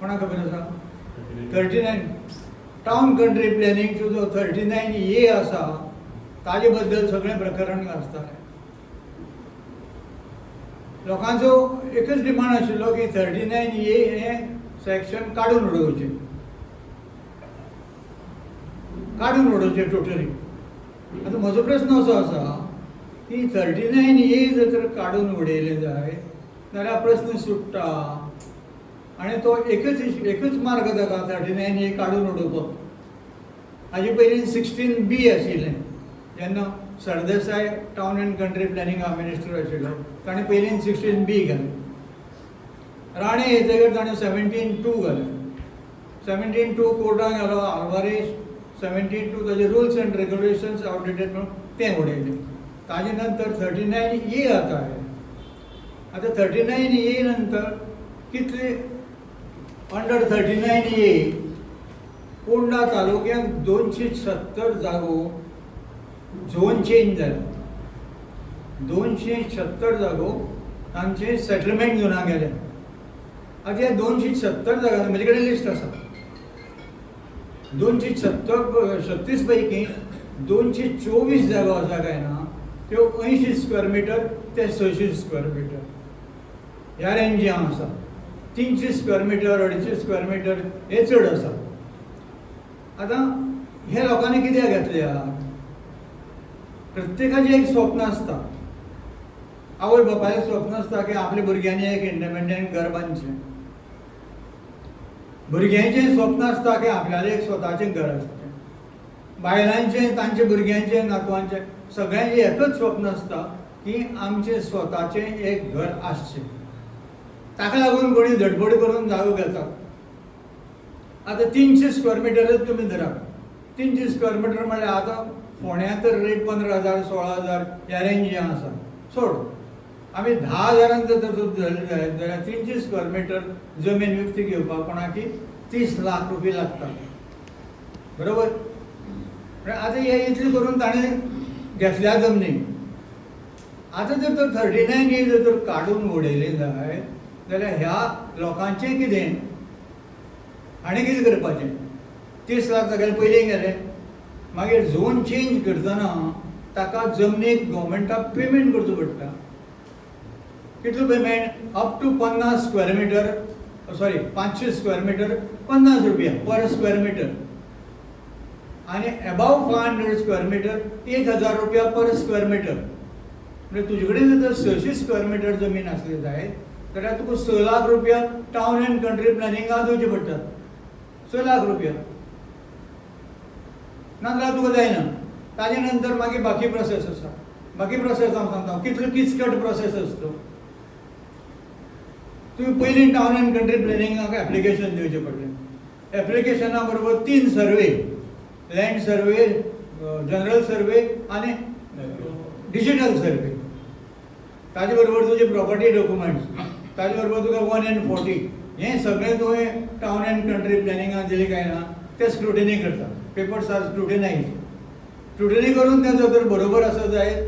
कोणा खबर आसा 39 टावन कंट्री प्लॅनिंगचो जो 39A आसा ताजे बद्दल सगळें प्रकरण आसतालें. लोकांचो एकच डिमांड आशिल्लो की 39A हें सेक्शन काडून उडोवचें टोटली. आतां म्हजो प्रस्न असो आसा की 39A जर तर काडून उडयलें जाय जाल्यार प्रस्न सुट्टा आनी तो एकच मार्ग ताका 39A काडून उडोवपाक. हाजे पयलीं 16B आशिल्लें. जेन्ना सरदेसाय टावन एंड कंट्री प्लॅनिंगा मिनिस्टर आशिल्लो ताणें पयलीं 16B घालें. राणे येतकीर ताणें 17(2) घालें. 17(2) कोर्टान गेलो. आल्वारेज 17(2) ताजे रुल्स एंड रेग्युलेशन्स आउटडेटेड म्हणून तें उडयलें. ताजे नंतर 39A आता आहे. आता 39A नंतर कितले अंडर 39A पोंडा तालुक्यांत 270 जागो झोन चेंज जाले. 270 जागो तांचे सेटलमेंट झोनाक गेले. आता ह्या 270 जागांनी म्हजे कडेन लिस्ट आसा. 236 पैकी 224 जागो आसा काय ना त्यो 80 स्क्वेअर मिटर ते 600 स्क्वेअर मिटर ह्या रेंजान आसा. 300 स्क्वेअर मिटर 250 स्क्वेअर मिटर हे चड आसा. आतां हे लोकांनी कित्याक घेतल्या? प्रत्येकाचें एक स्वप्न आसता. आवय बापायचें स्वप्न आसता की आपल्या भुरग्यांनी एक इंडिपेंडंट घर बांदचें. भुरग्यांचें स्वप्न आसता की आपल्यालें एक स्वताचें घर आसचें. बायलांचें तांच्या भुरग्यांचें नातवांचें सगळ्यांचें एकच स्वप्न आसता की आमचें स्वताचें एक घर आसचें. ताका लागून कोणी धडपड करून जागो घेतात. आतां 300 स्क्वेअर मिटरच तुमी धरात. 300 स्क्वेअर मिटर म्हळ्यार आतां फोंड्या तर रेट 15,000 16,000 ह्या रेंजान आसा. सोड आमी 10,000 जर धरलें जाल्यार 300 स्क्वेअर मिटर जमीन विकती घेवपाक कोणाकी 30 लाख रुपया लागता. बरोबर. आतां हे इतलें करून ताणें घेतल्या जमनी. आतां जर तर 39A जर तर काडून उडयलें जाय जाल्यार ह्या लोकांचें कितें? हाणें कितें करपाचें? 30 लाख तागेले पयलीं गेले. मागीर झोन चेंज करतना ताका जमनीक गव्हर्मेंटाक पेमेंट करचो पडटा. कितलो payment? Up to 50 square metre 500 square metre 50 रुपया पर स्क्वेअर मिटर आनी अबाव 500 स्क्वेअर मिटर 1,000 रुपया पर स्क्वेअर मिटर. म्हणजे तुजे कडेन जर 600 स्क्वेअर मिटर जमीन आसली जायत जाल्यार तुका 6 लाख रुपया टावन एंड कंट्री प्लॅनिंगाक दिवचे पडटात. 6 लाख रुपया नाजाल्यार तुका जायना. ताजे नंतर मागीर बाकी प्रोसेस आसा. बाकी प्रोसेस हांव सांगता कितलो किचकट प्रोसेस आसता. तुम्ही पयलीं टावन एंड कंट्री प्लॅनिंगाक एप्लिकेशन दिवचें पडलें. एप्लिकेशना बरोबर 3 सर्वे, लँड सर्वे, जनरल सर्वे आनी डिजिटल सर्वे. ताजे बरोबर तुजे प्रॉपर्टी डॉक्युमेंट्स, ताजे बरोबर तुका 1/40 हें सगळें तुवें टावन एंड कंट्री प्लॅनिंगाक दिलें काय ना तें स्क्रुटिनी करता. Papers R स्क्रुटिनायज. स्क्रुटिनी करून तें जर बरोबर आसा जायत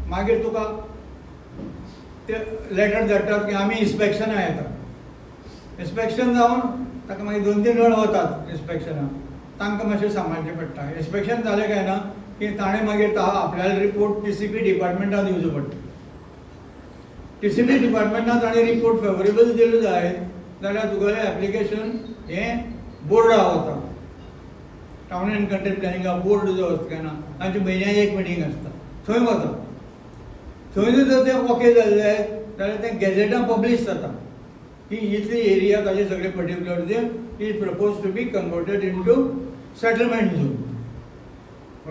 मागीर तुका ते लेटर धाडटात की आमी इन्स्पेक्शनाक येता. इन्स्पेक्शन जावन ताका मागीर 2-3 वेळ वतात इन्स्पेक्शनाक. तांकां मातशें सांबाळचें पडटा. इन्स्पेक्शन जालें काय ना की ताणें मागीर आपल्यालो रिपोर्ट TCP डिपार्टमेंटाक दिवचो पडटा. TCP डिपार्टमेंटान ताणें रिपोर्ट फेवरेबल दिलो जायत जाल्यार तुगेलें एप्लिकेशन हें बोर्डाक वता. टावन एंड कंट्री प्लॅनिंगा बोर्ड जो आसता काय ना तांची म्हयन्याक एक मिटींग आसता. थंय वता. थंय जर तें ओके जालें जाल्यार तें गॅजेटान पब्लीश जाता की इतली एरिया ताजे सगळे particular is propose to be converted into settlement zone.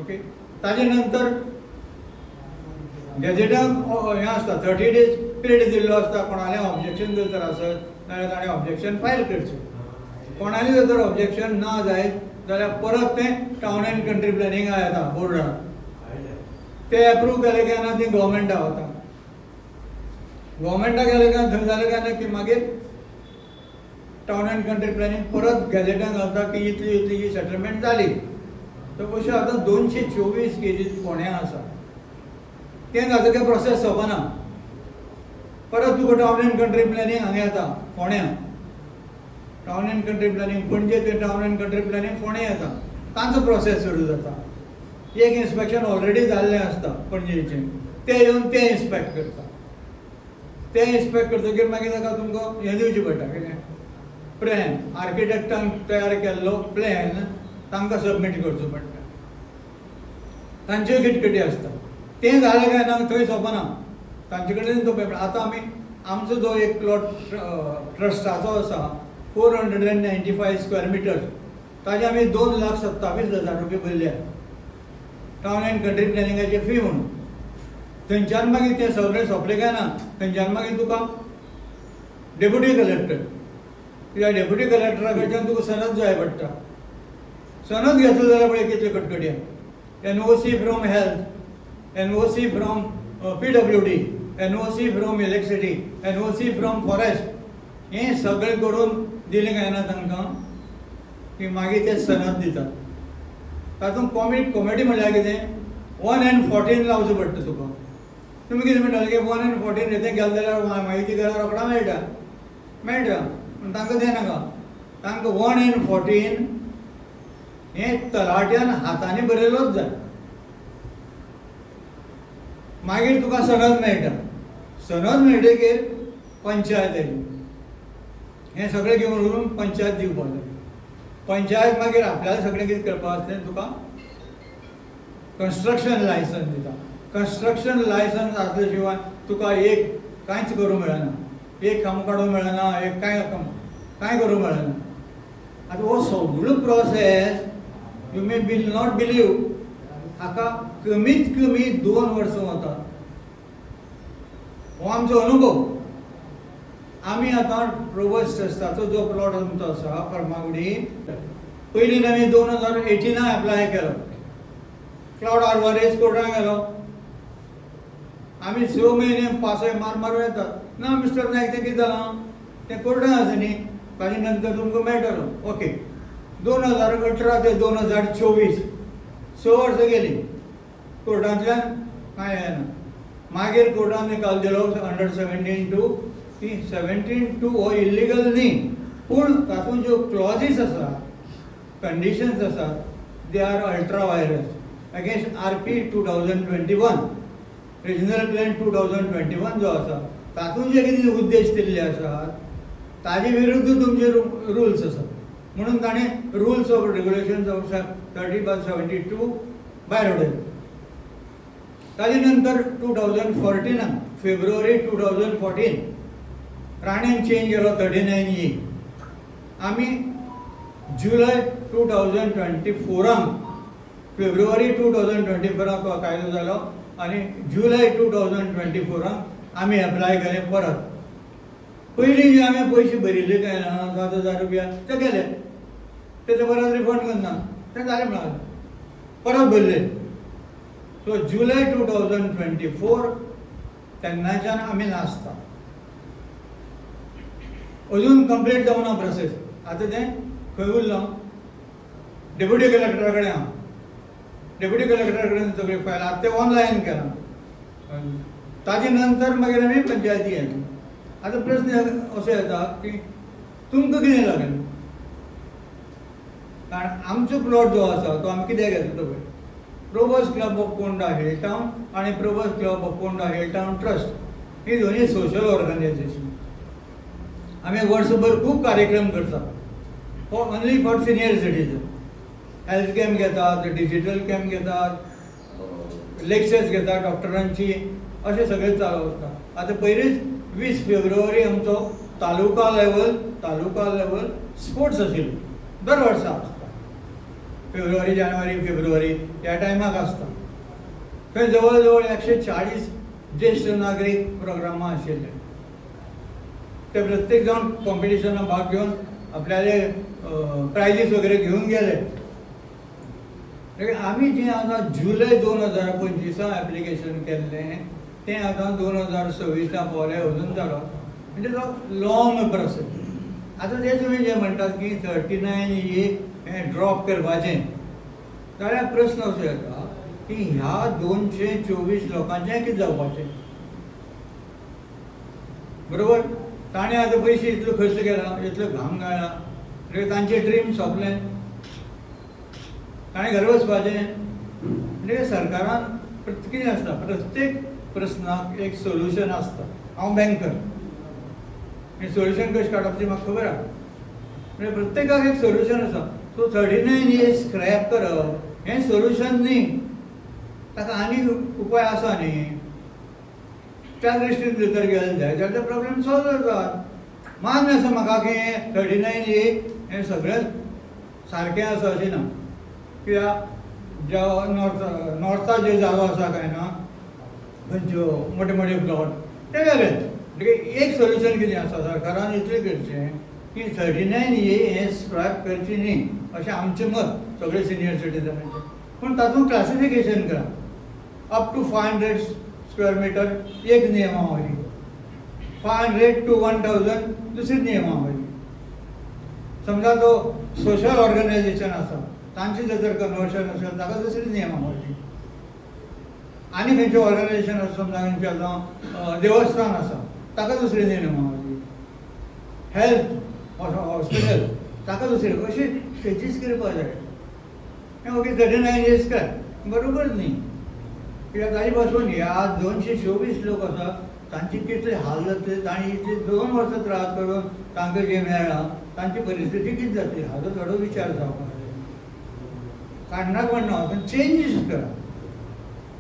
Okay. ताजे नंतर गॅजेटाक हें आसता 30 days पिरियड दिल्लो आसता. कोणालें ऑब्जेक्शन जर तर आसत जाल्यार ताणें ऑब्जेक्शन फायल करचें. कोणालें जर तर ऑब्जेक्शन ना जायत जाल्यार परत तें टावन एंड कंट्री प्लॅनिंगाक येता बोर्डाक. ते एप्रूव केले काय ना ती गव्हर्मेंटाक वता. गव्हर्मेंटाक गेले काय थंय जालें काय ना की मागीर टावन एंड कंट्री प्लॅनिंग परत गॅजेटान घालता की इतली ही सेटलमेंट जाली. तर अशें आतां 224 केजीस फोंड्या आसा. तें जातकीर प्रोसेस सोंपना. परत तुका टावन एंड कंट्री प्लॅनिंग हांगा येता फोंड्या. टावन एंड कंट्री प्लॅनिंग पणजे ते टावन एंड कंट्री प्लॅनिंग फोंडे येता, तांचो प्रोसेस सुरू जाता. एक इन्स्पेक्शन ऑलरेडी जाल्लें आसता पणजेचें, ते येवन ते इन्स्पेक्ट करता. ते इन्स्पेक्ट करतकीर मागीर ताका तुमकां हें दिवचें पडटा, कितें प्लॅन, आर्किटेक्टान तयार केल्लो प्लॅन तांकां सबमीट करचो पडटा. तांच्योय किटकिटी आसता. तें जालें काय ना थंय सोंपना, तांचे कडेन तो पेपर. आतां आमचो जो एक प्लॉट ट्रस्टाचो आसा 495 स्क्वेअर मिटर, ताजे आमी 2,27,000 रुपया भरल्या टावन एंड कंट्री प्लॅनिंगाची फी म्हणून. थंयच्यान मागीर तें सगळें सोंपलें काय ना, थंयच्यान मागीर तुका डेप्युटी कलेक्टर, कित्याक डेप्युटी कलेक्टरा कडच्यान तुका सनद जाय पडटा. सनद घेतलो जाल्यार पळय कितले कटकटी आहा. NOC from health, NOC from PWD, NOC from electricity, NOC from forest, हें सगळें करून दिलें काय ना तांकां की मागीर ते सनद दितात. तातूंत कॉमिटी म्हळ्यार कितें 1 and 14 लावचो पडटा तुका. तुमी कितें म्हणटाले की 1 and 14 येतें गेलें जाल्यार म्हायती घरा रोखडा मेळटा, पूण तांकां देनाका. तांकां 1 and 14 हें तलाट्यान हातांनी बरयलोच जाय. मागीर तुका सनद मेळटा. सनद मेळटकीर पंचायत येयली, हें सगळें घेवन व्हरून पंचायत दिवपाक जाय. पंचायत मागीर आपल्यालें सगळें कितें करपाक आसलें, तुका कन्स्ट्रक्शन लायसन्स दिता. कन्स्ट्रक्शन लायसन्स आसले शिवाय तुका एक कांयच करूंक मेळना, एक काम काडूंक मेळना, एक कांय करूंक मेळना. आतां हो सगळो process you may not believe, हाका कमीत कमी 2 वर्सां वतात. हो आमचो अनुभव. आमी आतां प्रोवोस्ट ट्रस्टाचो जो प्लॉट आमचो आसा फर्मागुडी, पयलीं आमी 2018 एप्लाय केलो. क्लाउड आर्वारेज कोर्टान गेलो. आमी 6 म्हयने पासय मारून येतात. ना मिस्टर नायक तें कितें जालां, तें कोर्टान आसा न्ही, ताजे नंतर तुमकां मेळटलो. ओके, 2018 ते 2024 6 वर्सां गेली. कोर्टांतल्यान कांय येना. मागीर कोर्टान निकाल दिलो अंडर 17(2) की 17(2) हो इल्लिगल न्ही, पूण तातूंत ज्यो क्लॉजीस आसात, कंडिशन्स आसात, they are ultra vires against RP 2021, regional plan 2021 जो आसा, तातूंत जे कितें उद्देश दिल्ले आसात ताजे विरुद्ध तुमचे रुल्स आसात. म्हणून ताणें रुल्स ऑफ रेग्युलेशन्स ऑफ 30/72 भायर उडयले. ताजे नंतर 2014 फेब्रुवारी 2014 राणेन चेंज केलो 39E. आमी जुलय 2024 फेब्रुवारी 2024 तो कायदो जालो आनी जुलय 2024 आमी एप्लाय केलें परत. पयलीं जे आमी पयशे भरिल्ले काय ना 7,000 रुपया ते गेले, तेचे परत रिफंड करना, तें जालें म्हणून परत भरले. सो जुलय 2024 तेन्नाच्यान आमी नासता. अजून कंप्लीट जावना प्रोसेस. आतां तें खंय उरलां, डेप्युटी कलेक्टरा कडेन आहा. डेप्युटी कलेक्टरा कडेन सगळी फायल आतां तें ऑनलायन केलां. ताजे नंतर मागीर आमी पंचायती येता. आतां प्रश्न असो येता की तुमकां कितें लागलें, कारण आमचो प्लॉट जो आसा तो आमी कित्याक घेतलो पळय, provost club of Ponda hill town आनी provost club of Ponda hill town trust ही दोनी सोशल ऑर्गनायझेशन. आमी वर्सभर खूब कार्यक्रम करतात only for senior citizen. Health camp घेतात, डिजिटल कॅम्प घेतात, लेक्चर्स घेतात डॉक्टरांची, अशें सगळें चालू आसता. आतां पयलींच 20 फेब्रुवारी आमचो तालुका लेवल स्पोर्ट्स आशिल्लो, दर वर्सा आसता. फेब्रुवारी ह्या टायमाक आसता. थंय जवळ जवळ 140 ज्येश्ठ नागरीक प्रोग्रामां आशिल्ले. ते प्रत्येक जावन कॉम्पिटिशनां भाग घेवन आपल्याले प्रायजीस वगैरे घेवन गेले. आमी जें आतां जुलय 2025 एप्लिकेशन केल्लें तें आतां 2026 पावलें, अजून जालो. म्हणजे तो लॉंग प्रोसेस. आतां ते तुमी जे म्हणटात की 39E हें ड्रॉप करपाचें, जाल्यार प्रश्न असो येता की ह्या 224 लोकांचें कितें जावपाचें. बरोबर, ताणें आतां पयशे इतलो खर्च केला, इतलो घाम गाळ्ळा, म्हणजे तांचे ड्रीम सोंपले, ताणें घरा वचपाचें. म्हणजे सरकारान कितें आसता, प्रत्येक प्रस्नाक एक सोल्युशन आसता. हांव बँकर, हें सोल्युशन कशें काडप तें म्हाका खबर आहा. म्हणजे प्रत्येकाक एक सोल्युशन आसा. सो 39 इयर्स स्क्रॅप करप हें सोल्युशन न्ही, ताका आनी उपाय आसा न्ही. त्या दृश्टीन जर गेलें जायत जाल्यार ते प्रॉब्लेम सॉल्व जातात. मान्य आसा म्हाका की 39 इयर्स हें सगळें सारकें आसा अशें ना. कित्याक ज्या नॉर्थाक जे जागो आसा काय ना, खंयच्यो मोठे मोठे प्लॉट ते वेगळे. म्हणजे एक सोल्युशन कितें आसा, सरकारान इतलें करचें की 39 इयर्स हें स्क्रॅप करची न्ही अशें आमचें मत सगळे सिनियर सिटीजनांचें. पूण तातूंत क्लासिफिकेशन करा. अप टू 500 स्क्वेअर मिटर एक नियमावली, 500 to 1000 दुसरी नियमावली. समजा तो सोशल ऑर्गनायझेशन आसा, तांची जर कन्वर्शन असेल ताका दुसरी नियमावली. आनी खंयचें ऑर्गनायझेशन आसा, समजा खंयचें जावं देवस्थान आसा ताका दुसरी नियमावली. हेल्थ हॉस्पिटल ताका दुसरी. अशी स्टेजीस करपा जाय. हें ओके 39 इयर्स काय बरोबर न्ही. कित्याक ताजे पासून ह्या 224 लोक आसा तांचे कितले हाल जातले. तांणी इतले 2 वर्सां त्रास करून तांकां जें मेळ्ळां तांची परिस्थिती कितें जातली हाजो थोडो विचार जावपाक जाय. काडनाक म्हणना पूण चेंजीस करा.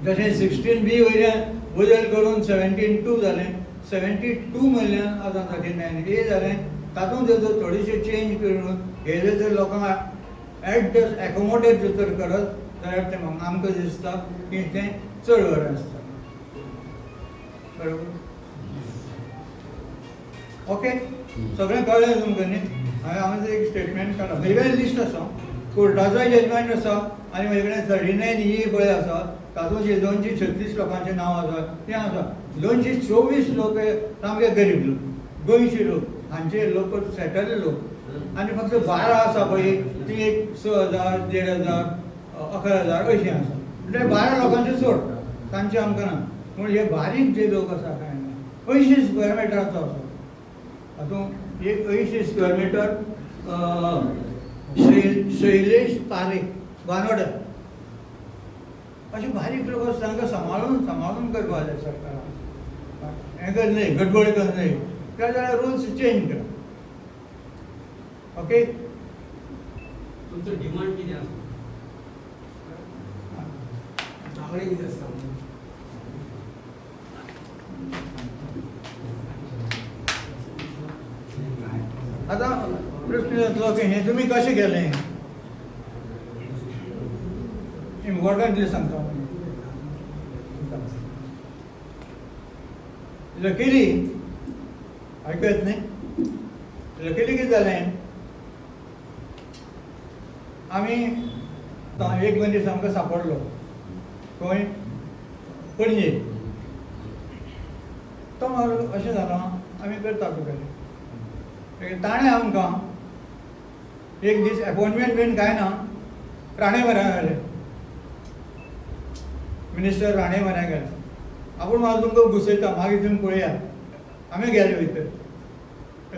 जशें 16B वयल्यान बदल करून 17(2) जालें, 72 म्हणल्यान आतां 39A जालें. तातूंत जर थोडेशें चेंज करून हे जर लोकांक एडजस्ट एकोमोडेट जर करत जाल्यार तें आमकां दिसता की तें चड बरें आसता. बरोबर. ओके, सगळें कळ्ळें तुमकां न्ही. हांवें एक स्टेटमेंट काडला. म्हजे कडेन लिस्ट आसा, कोर्टाचो जजमेंट आसा आनी म्हजे कडेन 39E पळय आसा. तातूंत जे 236 लोकांचें नांव आसा तें आसा. 224 लोक सामके गरीब लोक, गोंयचे लोक, हांचे लोक सेटल लोक. आनी फक्त 12 आसा पळय ती एक 6,000, 1,500, 11,000 अशीं आसा. म्हणजे 12 लोकांचे सोड, तांचे आमकां ना. पूण हे बारीक जे लोक आसा काय ना, 80 स्क्वेअर मिटराचो आसा. हातूंत एक 80 स्क्वेअर मिटर शैलेश पारेख, बानोड्या. अशे बारीक लोक आसा तांकां सांबाळून करपा जाय सरकारान. हें कर न्हय, गडबड कर न्हय. त्या जाल्यार रुल्स चेंज करा. ओके. तुमचो डिमांड कितें आसा? मागणी कितें आसता? आतां प्रश्न जातलो की हें तुमी कशें केलें. इम्पॉर्टंटली सांगता. लकीली आयकत न्ही, लकीली कितें जालें, आमी एक मनीस आमकां सांपडलो खंय पणजे. तो म्हाका अशें जालां आमी करता तुगेलें. ताणें आमकां एक दीस अपॉयंटमेंट बीन कांय ना, राणे म्हऱ्या गेलें. मिनिस्टर राणे म्हऱ्या गेले. आपूण म्हाका तुमकां घुसयता, मागीर तुमी पळयात. आमी गेले भितर.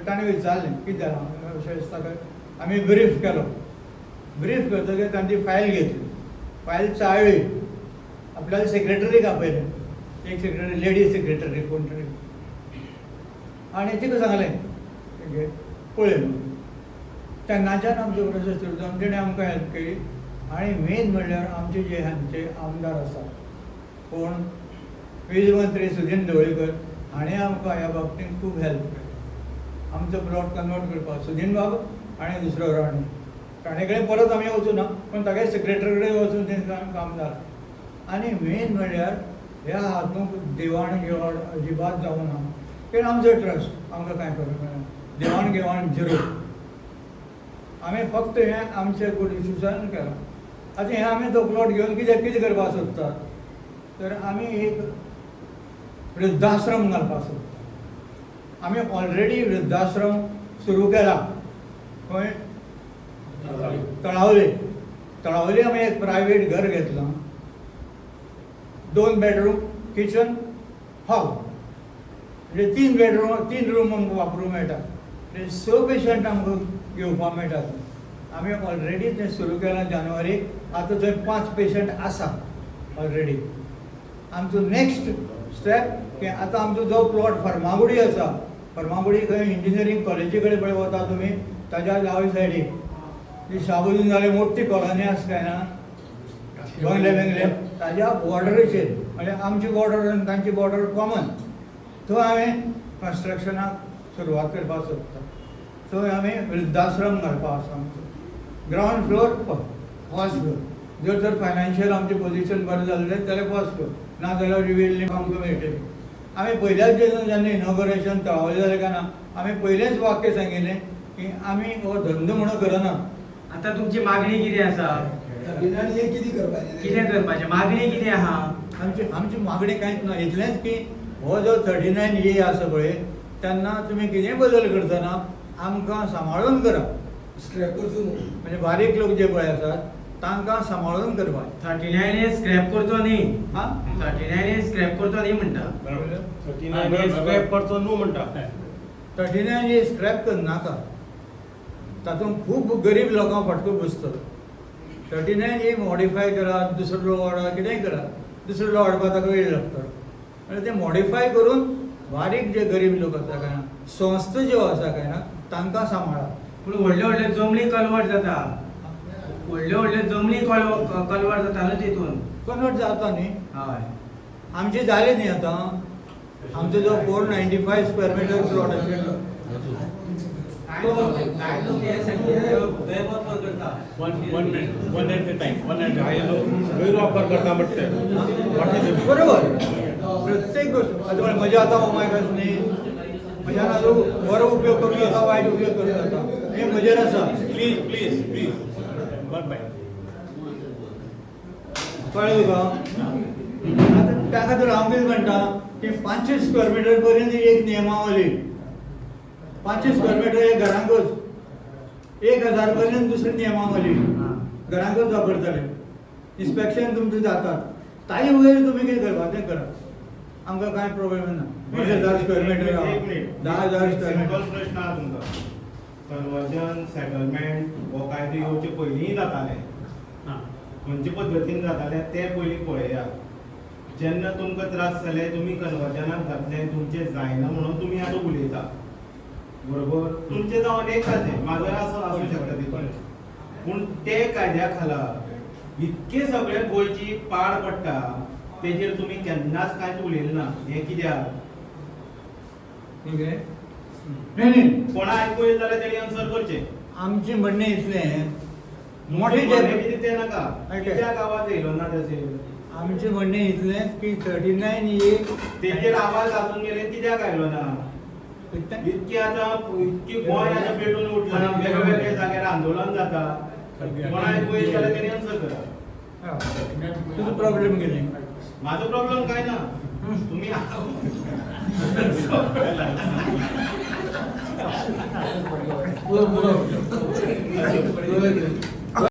ताणें विचारलें कितें जालां अशें दिसता काय. आमी ब्रीफ केलो. ब्रीफ करतकीर तांची फायल घेतली. फायल चाळ्ळी. आपल्याला सेक्रेटरीक आपयलें. एक सेक्रेटरी, लेडी सेक्रेटरी कोण तरी. आनी तिका सांगलें पळय म्हणून. तेन्नाच्यान आमचो प्रोसेस सुरू जावन तेणें आमकां हेल्प केली. आनी मेन म्हणल्यार आमचे जे हांगचे आमदार आसा कोण, वीज मंत्री सुदीन ढवळीकर, हाणें आमकां ह्या बाबतींत खूब हेल्प केली. आमचो प्लॉट कन्वर्ट करपाक सुदीन बाब आनी दुसरो राणे. राणे कडेन परत आमी वचूं ना, पूण तागे सेक्रेटरी कडेन वचून तेंकां काम जालां. आनी मेन म्हणल्यार ह्या हातूंत देवाण घेवाण अजिबात जावं ना. कित्याक आमचो ट्रस्ट आमकां कांय करूंक मेळना. देवाण घेवाण झिरो. आमी फक्त हें आमचें गुडविशेसान केलां. आतां हें आमी तो प्लॉट घेवन कितें करपाक सोदतात, तर आमी एक वृद्धाश्रम घालपाक सोदतात. आमी ऑलरेडी वृद्धाश्रम सुरू केला. खंय तळावली. तळावली आमी एक प्रायवेट घर घेतलां. 2 बेडरूम, किचन, हॉल. म्हणजे 3 बेडरूम, 3 रूम आमकां वापरूंक मेळटा. स पेशंट आमकां घेवपाक मेळटात आमी ऑलरेडी तें सुरू केलां जानेवारीक आतां थंय 5 पेशंट आसा ऑलरेडी आमचो नेक्स्ट स्टेप की आतां आमचो जो प्लॉट फर्मागुडी आसा फर्मागुडी खंय इंजिनियरींग कॉलेजी कडेन पळय वता तुमी ताज्या दावे सायडीक ती शाबूदीन जाले मोठी कॉलनी आसा काय ना बंगले बेंगले ताज्या बॉर्डरीचेर म्हणजे आमची बॉर्डर आनी तांची बॉर्डर कॉमन थंय हांवें कन्स्ट्रक्शनाक सुरवात करपाक सोदता थंय हांवें वृद्धाश्रम घालपाक आसा आमचो ग्रावंड फ्लोर फर्स्ट फ्लोर जर फायनान्शियल आमचें पोजिशन बरें जाल्लें जाल्यार फर्स्ट फ्लोर ना जाल्यार रिवेल आमकां मेळटली आमी पयल्याच जेन्ना इनॉग्रेशन थळावलें जालें काय ना आमी पयलेंच वाक्य सांगिल्लें की आमी हो धंदो म्हणून करना आता तुमची मागणी कितें आसा कितें करपाचें मागणी कितें आहा आमची मागणी कांयच ना इतलेंच की हो जो 39A आसा पळय तेन्ना तुमी कितेंय बदल करतना आमकां सांबाळून करप म्हणजे बारीक लोक जे पळय आसात तांकां सांबाळून करपाक 39A स्क्रॅप करचो न्ही हां 39A स्क्रॅप करचो न्ही म्हणटा 39A स्क्रॅप करचो न्हू म्हणटा 39A स्क्रॅप करनाका तातूंत खूब गरीब लोकांक फटको बसतलो 39A मॉडिफाय करात दुसरो लॉ वाडा कितेंय करात दुसरो लॉ हाडपाक ताका वेळ लागतलो म्हणजे ते मॉडिफाय करून बारीक जे गरीब लोक आसा काय ना संस्था ज्यो आसा काय ना तांकां सांबाळप पूण व्हडले व्हडले जमनी कन्वर्ट जाता व्हडले व्हडले जमनी कन्वर्ट जाता न्हू तितून कन्वर्ट जाता न्ही हय आमचे जाले न्ही आतां आमचो जो 495 स्क्वेअर मिटर प्लॉट आसा one at the time one at गैरवापर करता म्हणटा बरोबर प्रत्येक गोष्ट आता म्हजे आतां ओमायकस न्ही म्हज्यान आजू बरो उपयोग करूं जाता वायट उपयोग करूं जाता हें म्हजेर आसा please please please one by कळ्ळें तुका आतां त्या खातीर हांव कितें म्हणटा की 500 स्क्वेअर मिटर पर्यंत एक नियमावली 500 स्क्वेअर मिटर एक घरांकूच 1000 पर्यंत दुसरी नियमावली घरांकूच वापरतले इन्स्पेक्शन तुमचें जातात ताजे वयर तुमी कितें करपाक तें करात आमकां कांय प्रॉब्लेम ना 20,000 square metre 10,000 square simple metre प्रश्न आहा तुमकां कन्वर्जन सेटलमेंट हो कायदो येवचे पयलींय जाताले खंयचे पद्दतीन जाताले ते पयलीं पळया जेन्ना तुमकां त्रास जाले तुमी कन्वर्जनाक घातले तुमचें जायना म्हणून तुमी आतां उलयता बरोबर तुमचें जावन एक खातें म्हाजो असो आसूं शकता तितून पूण ते कायद्या खाला इतके सगळे गोंयची पाड पडटा तेजेर तुमी केन्नाच कांयच उलयलें ना हें कित्याक ठीक आहे नाही नाही कोणा आयकूं येत जाल्यार तेणी आन्सर करचें आमचें म्हणणें इतलें मोठे मोठे जे ते नाका कित्याक आवाज येयलो ना तेचेर आमचें म्हणणें इतलें की 39A तेचेर आवाज घालून गेले कित्याक आयलो ना इतकी आतां इतकी गोंय आतां पेटून उठला वेगवेगळे जाग्यार आंदोलन जाता कोणा आयकूं येत जाल्यार तेणी आन्सर करा तुजो प्रॉब्लेम कितें म्हाजो प्रॉब्लेम काय ना तुम्ही बरोबर